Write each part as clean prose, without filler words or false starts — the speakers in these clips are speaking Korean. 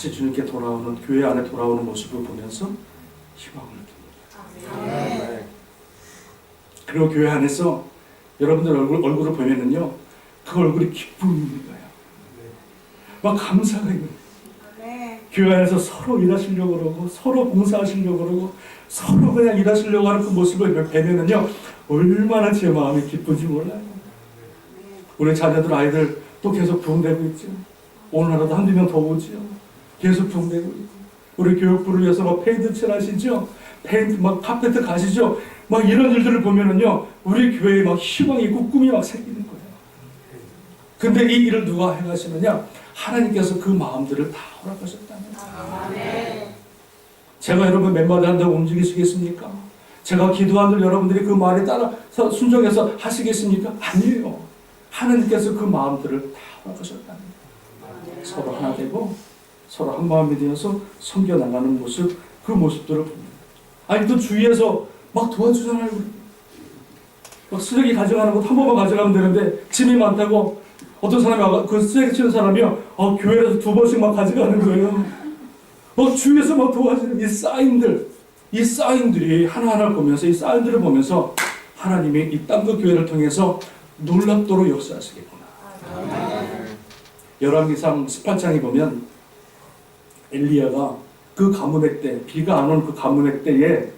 다시 주님께 돌아오는, 교회 안에 돌아오는 모습을 보면서 희망을 느낍니다. 네. 그리고 교회 안에서 여러분들 얼굴을 보면은요, 그 얼굴이 기쁨이 있는 거예요. 막 감사가 있는 거예요. 교회 안에서 서로 일하시려고 그러고, 서로 봉사하시려고 그러고, 서로 그냥 일하시려고 하는 그 모습을 뵈면은요, 얼마나 제 마음이 기쁜지 몰라요. 우리 자녀들, 아이들 또 계속 부흥되고 있죠. 오늘 하루도 한두 명 더 오지요. 계속 부흥되고 있고. 우리 교육부를 위해서 막 페인트 칠하시죠. 페인트 막 카페트 가시죠. 막 이런 일들을 보면은요, 우리 교회에 막 희망이 있고 꿈이 막 생기는 거예요. 근데 이 일을 누가 행하시느냐? 하나님께서 그 마음들을 다 허락하셨다는 거예요. 제가 여러분 몇 마디 한다고 움직이시겠습니까? 제가 기도하는 여러분들이 그 말에 따라서 순종해서 하시겠습니까? 아니에요. 하나님께서 그 마음들을 다 허락하셨다는 거예요. 서로 하나 되고 서로 한 마음이 되어서 섬겨나가는 모습, 그 모습들을 봅니다. 아니 또 주위에서 막 도와주잖아요. 막 쓰레기 가져가는 것 한 번만 가져가면 되는데 짐이 많다고 어떤 사람이 그 쓰레기 치는 사람이요, 교회에서 2번씩 막 가져가는 거예요. 주위에서 막 도와주는 이 사인들이 하나하나 보면서, 이 사인들을 보면서 하나님이 이 땅끝 교회를 통해서 놀랍도록 역사하시겠구나. 열왕기상 18장에 보면 엘리야가 그 가뭄의 때, 비가 안 온 그 가뭄의 때에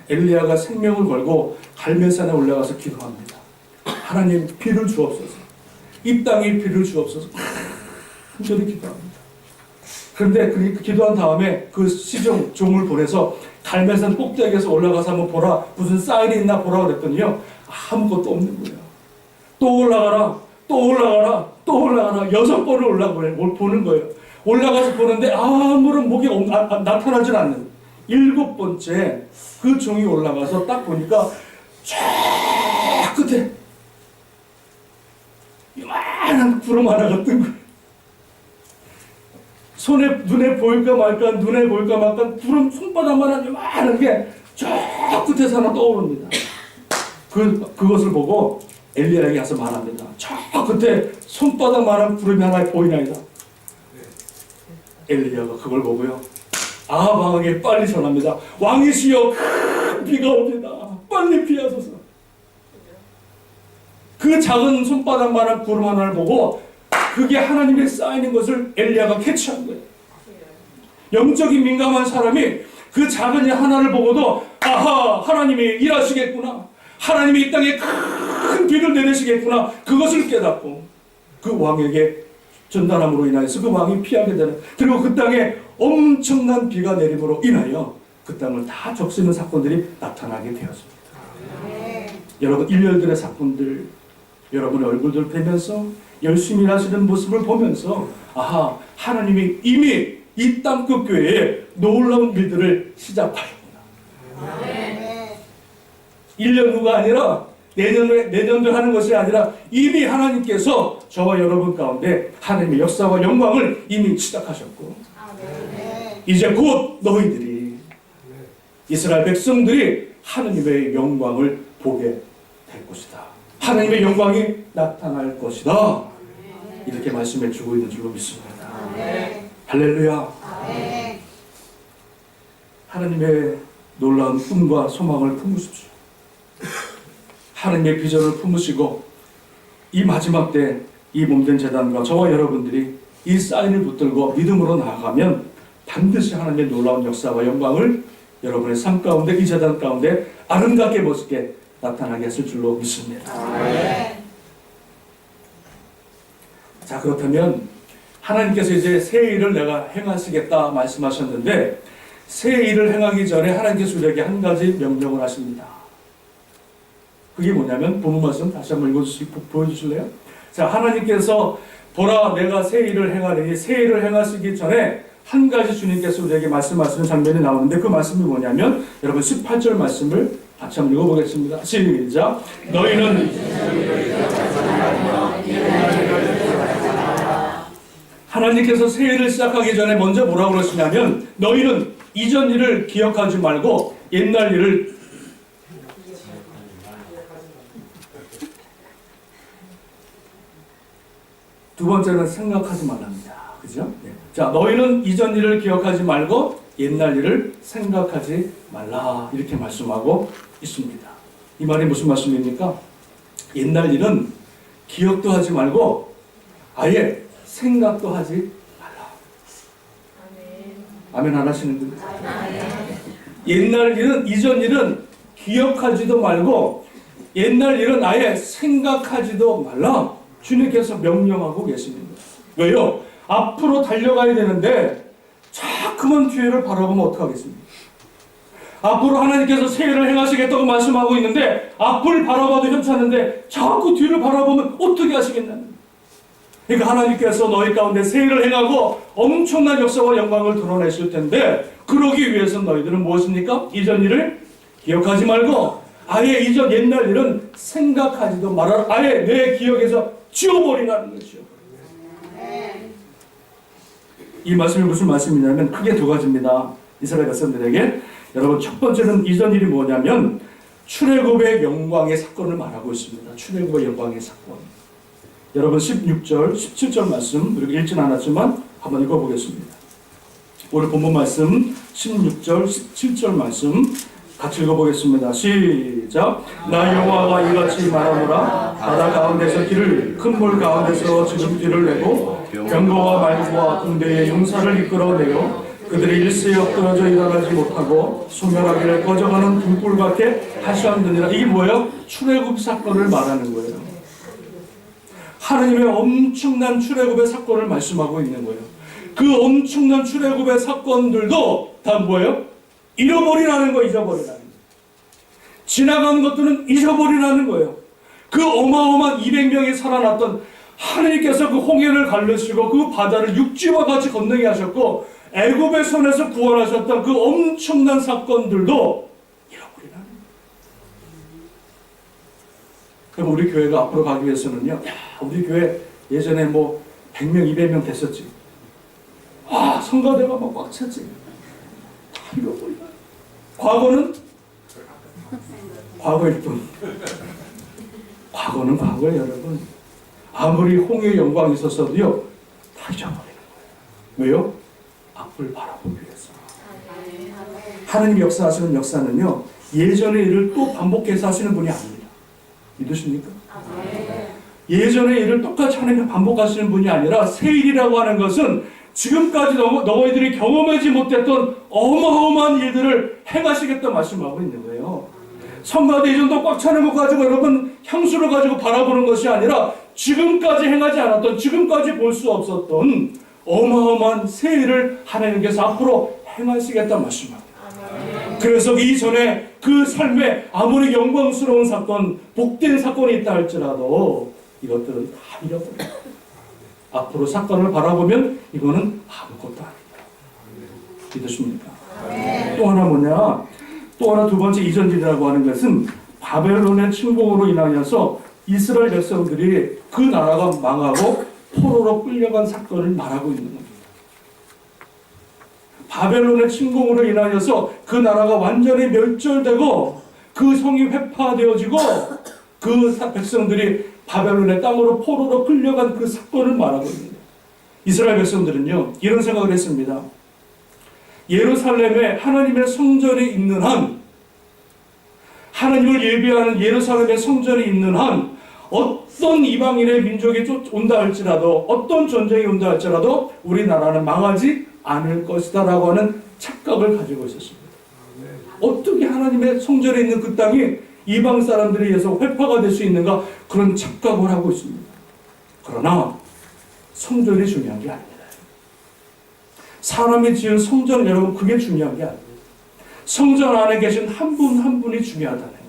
엘리야가 생명을 걸고 갈멜산에 올라가서 기도합니다. 하나님 비를 주옵소서. 이 땅에 비를 주옵소서. 간절히 기도합니다. 그런데 그 기도한 다음에 그 시종 종을 보내서 갈멜산 꼭대기에서 올라가서 한번 보라, 무슨 사인이 있나 보라 그랬더니요, 아무것도 없는 거예요. 또 올라가라, 또 올라가라, 또 올라가라. 6번을 올라가고 보는 거예요. 올라가서 보는데 아무런 목이 나타나질 않는 7번째 그 종이 올라가서 딱 보니까 저 끝에 요만한 구름 하나가 뜬 거예요. 눈에 보일까 말까, 눈에 보일까 말까, 구름 손바닥만한 요만한 게 저 끝에서 하나 떠오릅니다. 그것을 보고 엘리야에게 가서 말합니다. 저 끝에 손바닥만한 구름이 하나 보이나이다. 엘리야가 그걸 보고요, 아방에게 빨리 전합니다. 왕이시여, 큰 비가 옵니다. 빨리 피하소서. 그 작은 손바닥만한 구름 하나를 보고 그게 하나님의 쌓이는 것을 엘리야가 캐치한 거예요. 영적인 민감한 사람이 그 작은 일 하나를 보고도 아하, 하나님이 일하시겠구나, 하나님이 이 땅에 큰 비를 내리시겠구나, 그것을 깨닫고 그 왕에게 전달함으로 인하여서 그 왕이 피하게 되는, 그리고 그 땅에 엄청난 비가 내림으로 인하여 그 땅을 다 적시는 사건들이 나타나게 되었습니다. 여러분, 일렬들의 사건들, 여러분의 얼굴들 뵈면서 열심히 하시는 모습을 보면서 아하, 하나님이 이미 이 땅끝 교회에 놀라운 일들을 시작하셨구나. 1년 후가 아니라 내년도 하는 것이 아니라 이미 하나님께서 저와 여러분 가운데 하나님의 역사와 영광을 이미 시작하셨고, 이제 곧 너희들이, 이스라엘 백성들이 하나님의 영광을 보게 될 것이다. 하나님의 영광이 나타날 것이다. 이렇게 말씀해 주고 있는 줄로 믿습니다. 할렐루야. 하나님의 놀라운 꿈과 소망을 품으십시오. 하나님의 비전을 품으시고 이 마지막 때 이 몸된 제단과 저와 여러분들이 이 사인을 붙들고 믿음으로 나아가면 반드시 하나님의 놀라운 역사와 영광을 여러분의 삶 가운데, 이 제단 가운데 아름답게 멋있게 나타나게 했을 줄로 믿습니다. 자, 그렇다면 하나님께서 이제 새 일을 내가 행하시겠다 말씀하셨는데, 새 일을 행하기 전에 하나님께서 우리에게 한 가지 명령을 하십니다. 그게 뭐냐면 본문 말씀 다시 한번 보여주실래요? 자, 하나님께서 보라, 내가 새 일을 행하리니, 새 일을 행하시기 전에 한 가지 주님께서 우리에게 말씀하시는 장면이 나오는데, 그 말씀이 뭐냐면 여러분 18절 말씀을 같이 한번 읽어보겠습니다. 시작. 너희는 하나님께서 새 일을 시작하기 전에 먼저 뭐라고 그러시냐면, 너희는 이전 일을 기억하지 말고 옛날 일을 두 번째는 생각하지 말랍니다. 그죠? 네. 자, 너희는 이전 일을 기억하지 말고 옛날 일을 생각하지 말라. 이렇게 말씀하고 있습니다. 이 말이 무슨 말씀입니까? 옛날 일은 기억도 하지 말고 아예 생각도 하지 말라. 아멘 안 하시는 분들? 옛날 일은, 이전 일은 기억하지도 말고 옛날 일은 아예 생각하지도 말라. 주님께서 명령하고 계십니다. 왜요? 앞으로 달려가야 되는데 자꾸만 뒤를 바라보면 어떡하겠습니까? 앞으로 하나님께서 새 일을 행하시겠다고 말씀하고 있는데 앞을 바라봐도 괜찮은데 자꾸 뒤를 바라보면 어떻게 하시겠나요? 그러니까 하나님께서 너희 가운데 새 일을 행하고 엄청난 역사와 영광을 드러내실 텐데 그러기 위해서 너희들은 무엇입니까? 이전 일을 기억하지 말고 아예 이전 옛날 일은 생각하지도 말아. 아예 내 기억에서 지워버리라는 것이요. 이 말씀이 무슨 말씀이냐면 크게 두 가지입니다. 이스라엘 백성들에게. 여러분, 첫 번째는 이전 일이 뭐냐면 출애굽의 영광의 사건을 말하고 있습니다. 출애굽의 영광의 사건. 여러분 16절, 17절 말씀 우리가 읽진 않았지만 한번 읽어보겠습니다. 오늘 본문 말씀 16절, 17절 말씀 같이 읽어보겠습니다. 시작. 나 여호와가 이같이 말하노라. 바다 가운데서 길을, 큰 물 가운데서 지금 길을 내고 병거와 말구와 군대의 용사를 이끌어내어 그들이 일세에 엎드러져 일어나지 못하고 소멸하기를 꺼져가는 등불 같게 하시었느니라. 이게 뭐예요? 출애굽 사건을 말하는 거예요. 하나님의 엄청난 출애굽의 사건을 말씀하고 있는 거예요. 그 엄청난 출애굽의 사건들도 다 뭐예요? 잃어버리라는 거, 잊어버리라는 거. 지나간 것들은 잊어버리라는 거예요. 그 어마어마한 200명이 살아났던 하나님께서 그 홍해를 가르시고 그 바다를 육지와 같이 건너게 하셨고 애굽의 손에서 구원하셨던 그 엄청난 사건들도 잃어버리라는 거예요. 그럼 우리 교회가 앞으로 가기 위해서는요, 야, 우리 교회 예전에 뭐 100명, 200명 됐었지. 아, 성가대가 막 꽉 찼지. 다 잃어버리라. 과거는 과거일 뿐. 과거는 과거예요, 여러분. 아무리 홍해의 영광이 있었어도요, 다 잊어버리는 거예요. 왜요? 앞을 바라보기 위해서. 하나님 역사하시는 역사는요, 예전의 일을 또 반복해서 하시는 분이 아닙니다. 믿으십니까? 예전의 일을 똑같이 하나님 반복하시는 분이 아니라 새 일이라고 하는 것은 지금까지 너희들이 경험하지 못했던 어마어마한 일들을 행하시겠다 말씀하고 있는 거예요. 성가대 이전도 꽉 차는 것 가지고 여러분 향수를 가지고 바라보는 것이 아니라 지금까지 행하지 않았던, 지금까지 볼 수 없었던 어마어마한 새 일을 하나님께서 앞으로 행하시겠다 말씀합니다. 그래서 이전에 그 삶에 아무리 영광스러운 사건, 복된 사건이 있다 할지라도 이것들은 다 잃어버려요. 앞으로 사건을 바라보면 이거는 아무것도 아니다. 믿으십니까? 또 하나 뭐냐? 또 하나 두 번째 이전 일이라고 하는 것은 바벨론의 침공으로 인하여서 이스라엘 백성들이 그 나라가 망하고 포로로 끌려간 사건을 말하고 있는 겁니다. 바벨론의 침공으로 인하여서 그 나라가 완전히 멸절되고 그 성이 회파되어지고 그 백성들이 바벨론의 땅으로 포로로 끌려간 그 사건을 말하고 있습니다. 이스라엘 백성들은요, 이런 생각을 했습니다. 예루살렘에 하나님의 성전이 있는 한, 하나님을 예배하는 예루살렘의 성전이 있는 한 어떤 이방인의 민족이 온다 할지라도, 어떤 전쟁이 온다 할지라도 우리나라는 망하지 않을 것이다 라고 하는 착각을 가지고 있었습니다. 어떻게 하나님의 성전에 있는 그 땅이 이방 사람들에 의해서 회파가 될 수 있는가, 그런 착각을 하고 있습니다. 그러나 성전이 중요한 게 아닙니다. 사람이 지은 성전, 여러분, 그게 중요한 게 아닙니다. 성전 안에 계신 한 분 한 분이 중요하다는 거예요.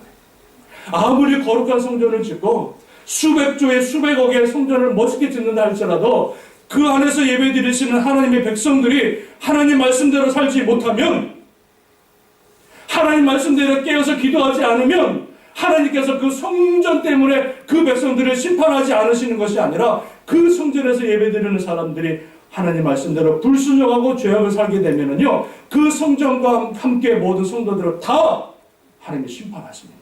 아무리 거룩한 성전을 짓고 수백 조의 수백억의 성전을 멋있게 짓는다 할지라도 그 안에서 예배드리시는 하나님의 백성들이 하나님 말씀대로 살지 못하면, 하나님 말씀대로 깨어서 기도하지 않으면 하나님께서 그 성전 때문에 그 백성들을 심판하지 않으시는 것이 아니라 그 성전에서 예배드리는 사람들이 하나님 말씀대로 불순종하고 죄악을 살게 되면은요, 그 성전과 함께 모든 성도들을 다 하나님이 심판하십니다.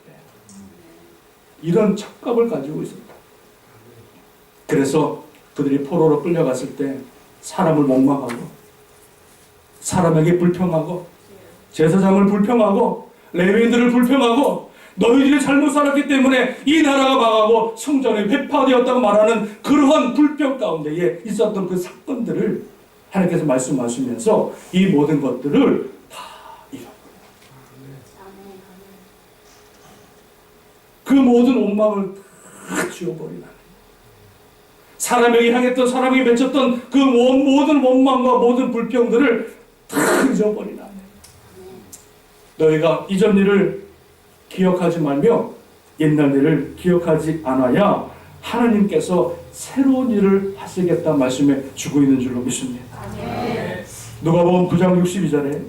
이런 착각을 가지고 있습니다. 그래서 그들이 포로로 끌려갔을 때 사람을 목망하고 사람에게 불평하고 제사장을 불평하고 레위인들을 불평하고 너희들이 잘못 살았기 때문에 이 나라가 망하고 성전이 회파되었다고 말하는 그러한 불평 가운데에 있었던 그 사건들을 하나님께서 말씀하시면서 이 모든 것들을 다 잃어버려요. 그 모든 원망을 다 지워버리는 사람에게 향했던 사람에게 맺혔던 그 모든 원망과 모든 불평들을 다 잊어버리는 너희가 이전 일을 기억하지 말며 옛날 일을 기억하지 않아야 하나님께서 새로운 일을 하시겠다 말씀해 주고 있는 줄로 믿습니다. 누가복음 9장 62절에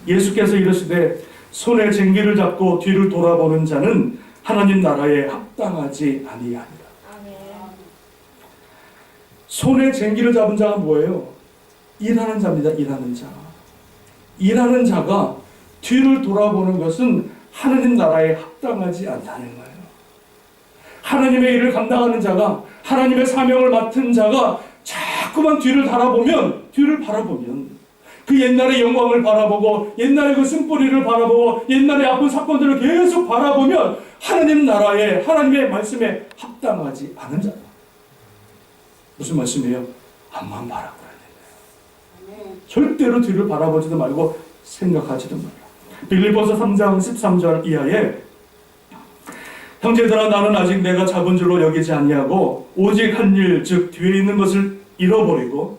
예수께서 이르시되 손에 쟁기를 잡고 뒤를 돌아보는 자는 하나님 나라에 합당하지 아니하니라. 손에 쟁기를 잡은 자가 뭐예요? 일하는 자입니다. 일하는 자. 일하는 자가 뒤를 돌아보는 것은 하나님 나라에 합당하지 않다는 거예요. 하나님의 일을 감당하는 자가, 하나님의 사명을 맡은 자가 자꾸만 뒤를 바라보면 그 옛날의 영광을 바라보고 옛날의 그 쓴뿌리를 바라보고 옛날의 아픈 사건들을 계속 바라보면 하나님 나라에 하나님의 말씀에 합당하지 않은 자다. 무슨 말씀이에요? 앞만 바라보라. 절대로 뒤를 바라보지도 말고 생각하지도 말라. 빌립보서 3장 13절 이하에 형제들아 나는 아직 내가 잡은 줄로 여기지 아니하고 오직 한 일 즉 뒤에 있는 것을 잃어버리고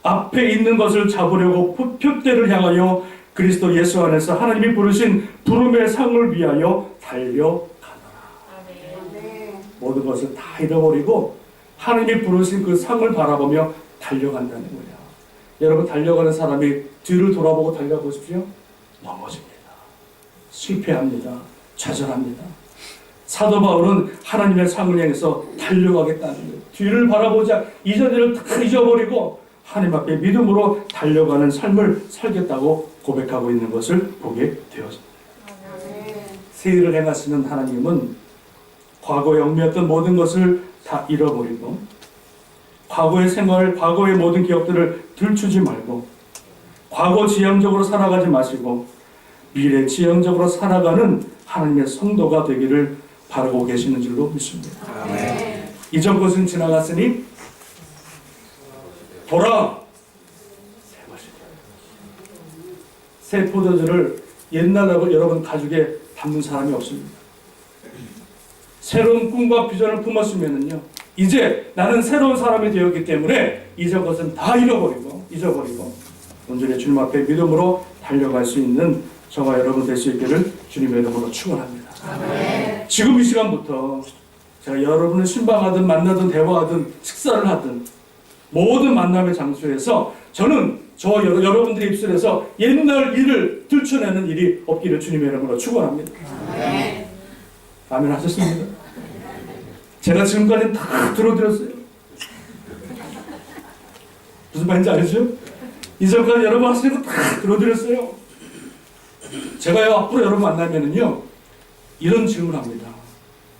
앞에 있는 것을 잡으려고 표대를 향하여 그리스도 예수 안에서 하나님이 부르신 부름의 상을 위하여 달려가노라. 모든 것을 다 잃어버리고 하나님이 부르신 그 상을 바라보며 달려간다는 거예요. 여러분 달려가는 사람이 뒤를 돌아보고 달려보십시오. 넘어집니다. 실패합니다. 좌절합니다. 사도 바울은 하나님의 상을 향해서 달려가겠다는 거예요. 뒤를 바라보자 이전 일을 다 잊어버리고 하나님 앞에 믿음으로 달려가는 삶을 살겠다고 고백하고 있는 것을 보게 되었습니다. 새 일을 행하시는 하나님은 과거에 얽매였던 모든 것을 다 잃어버리고 과거의 생활, 과거의 모든 기억들을 들추지 말고 과거 지향적으로 살아가지 마시고 미래 지향적으로 살아가는 하나님의 성도가 되기를 바라고 계시는 줄로 믿습니다. 아멘. 이전 것은 지나갔으니 보라 새 것이다. 새 포도주를 옛날하고 여러분 가죽에 담는 사람이 없습니다. 새로운 꿈과 비전을 품었으면요 이제 나는 새로운 사람이 되었기 때문에 이전 것은 다 잊어버리고 온전히 주님 앞에 믿음으로 달려갈 수 있는 저와 여러분 될 수 있기를 주님의 이름으로 축원합니다. 아멘. 지금 이 시간부터 제가 여러분을 신방하든 만나든 대화하든 식사를 하든 모든 만남의 장소에서 저는 여러분들의 입술에서 옛날 일을 들춰내는 일이 없기를 주님의 이름으로 축원합니다. 아멘. 아멘 하셨습니다. 제가 지금까지 다 들어드렸어요. 무슨 말인지 알죠? 이전까지 여러분 하시는 거 다 들어드렸어요. 제가요 앞으로 여러분 만나면은요 이런 질문합니다.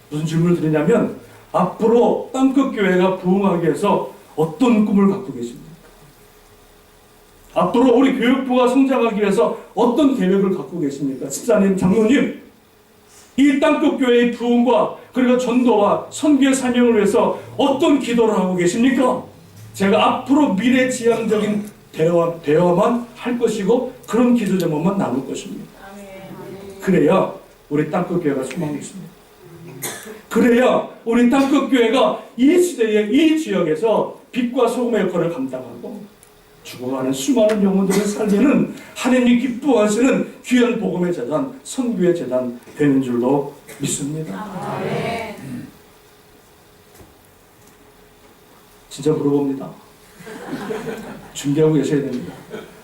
무슨 질문을 드리냐면 앞으로 땅끝교회가 부흥하기 위해서 어떤 꿈을 갖고 계십니까? 앞으로 우리 교육부가 성장하기 위해서 어떤 계획을 갖고 계십니까? 집사님, 장로님, 이 땅끝교회의 부흥과 그리고 전도와 선교의 사명을 위해서 어떤 기도를 하고 계십니까? 제가 앞으로 미래지향적인 대화만 할 것이고 그런 기도 제목만 나눌 것입니다. 그래야 우리 땅끝교회가 소망이 있습니다. 그래야 우리 땅끝교회가 이 시대의 이 지역에서 빛과 소금의 역할을 감당하고 죽어가는 수많은 영혼들을 살리는 하나님이 기뻐하시는 귀한 복음의 재단, 선교의 재단 되는 줄로 믿습니다. 진짜 물어봅니다. 준비하고 계셔야 됩니다.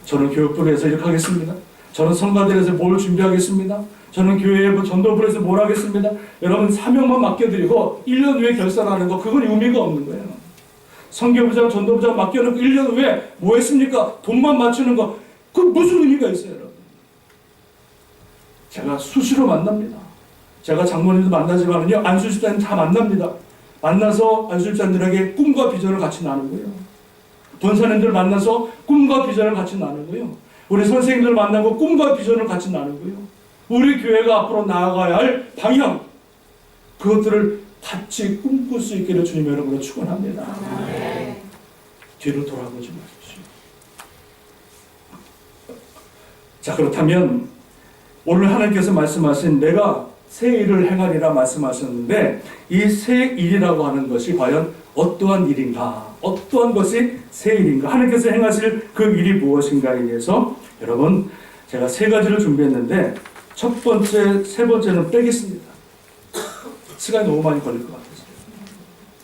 저는 교육부를 해서 이렇게 하겠습니다. 저는 성가대에서 뭘 준비하겠습니다. 저는 교회의 전도부에서 뭘 하겠습니다. 여러분 사명만 맡겨드리고 1년 후에 결산하는 거 그건 의미가 없는 거예요. 선교부장, 전도부장 맡겨놓고 1년 후에 뭐 했습니까? 돈만 맞추는 거 그 무슨 의미가 있어요, 여러분? 제가 수시로 만납니다. 제가 장모님도 만나지만은요 안수집사님 다 만납니다. 만나서 안수집사님들에게 꿈과 비전을 같이 나누고요. 권사님들 만나서 꿈과 비전을 같이 나누고요. 우리 선생님들 만나고 꿈과 비전을 같이 나누고요. 우리 교회가 앞으로 나아가야 할 방향, 그것들을 같이 꿈꿀 수 있기를 주님 여러분을 축원합니다. 뒤를 돌아보지 마십시오. 자, 그렇다면 오늘 하나님께서 말씀하신 내가 새 일을 행하리라 말씀하셨는데, 이 새 일이라고 하는 것이 과연 어떠한 일인가, 어떠한 것이 새 일인가, 하나님께서 행하실 그 일이 무엇인가에 대해서 여러분 제가 세 가지를 준비했는데, 첫 번째, 세 번째는 빼겠습니다. 시간이 너무 많이 걸릴 것 같아서.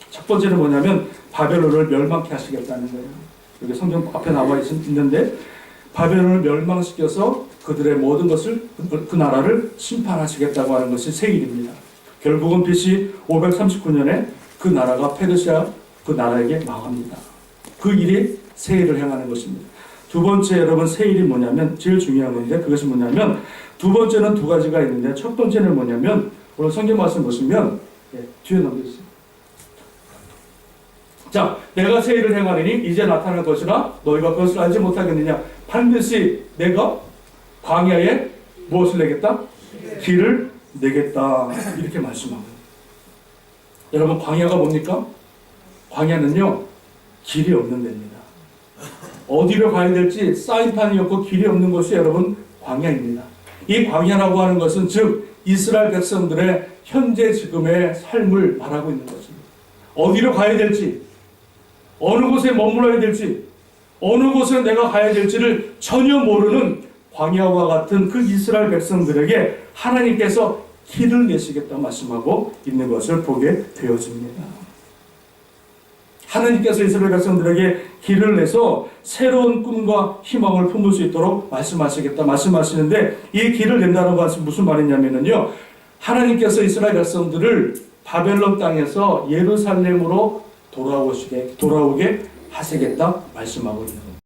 첫 번째는 뭐냐면 바벨론을 멸망케 하시겠다는 거예요. 여기 성경 앞에 나와 있는데, 바벨론을 멸망시켜서 그들의 모든 것을, 그 나라를 심판하시겠다고 하는 것이 새 일입니다. 결국은 BC 539년에 그 나라가 페르시아 그 나라에게 망합니다. 그 일이 새 일을 행하는 것입니다. 두 번째, 여러분, 새 일이 뭐냐면, 제일 중요한 건데, 그것이 뭐냐면, 두 번째는 두 가지가 있는데, 첫 번째는 뭐냐면, 오늘 성경 말씀 보시면, 뒤에 넘겨주세요. 자, 내가 새 일을 행하리니 이제 나타날 것이라 너희가 그것을 알지 못하겠느냐. 반드시 내가 광야에 무엇을 내겠다? 길을 내겠다. 이렇게 말씀합니다. 여러분, 광야가 뭡니까? 광야는요, 길이 없는 데입니다. 어디로 가야 될지 사인판이 없고 길이 없는 곳이 여러분 광야입니다. 이 광야라고 하는 것은 즉 이스라엘 백성들의 현재 지금의 삶을 말하고 있는 것입니다. 어디로 가야 될지, 어느 곳에 머물러야 될지, 어느 곳에 내가 가야 될지를 전혀 모르는 광야와 같은 그 이스라엘 백성들에게 하나님께서 길을 내시겠다 말씀하고 있는 것을 보게 되어집니다. 하나님께서 이스라엘 백성들에게 길을 내서 새로운 꿈과 희망을 품을 수 있도록 말씀하시겠다 말씀하시는데, 이 길을 낸다는 것은 무슨 말이냐면요, 하나님께서 이스라엘 백성들을 바벨론 땅에서 예루살렘으로 돌아오게 하시겠다 말씀하고 있는 겁니다.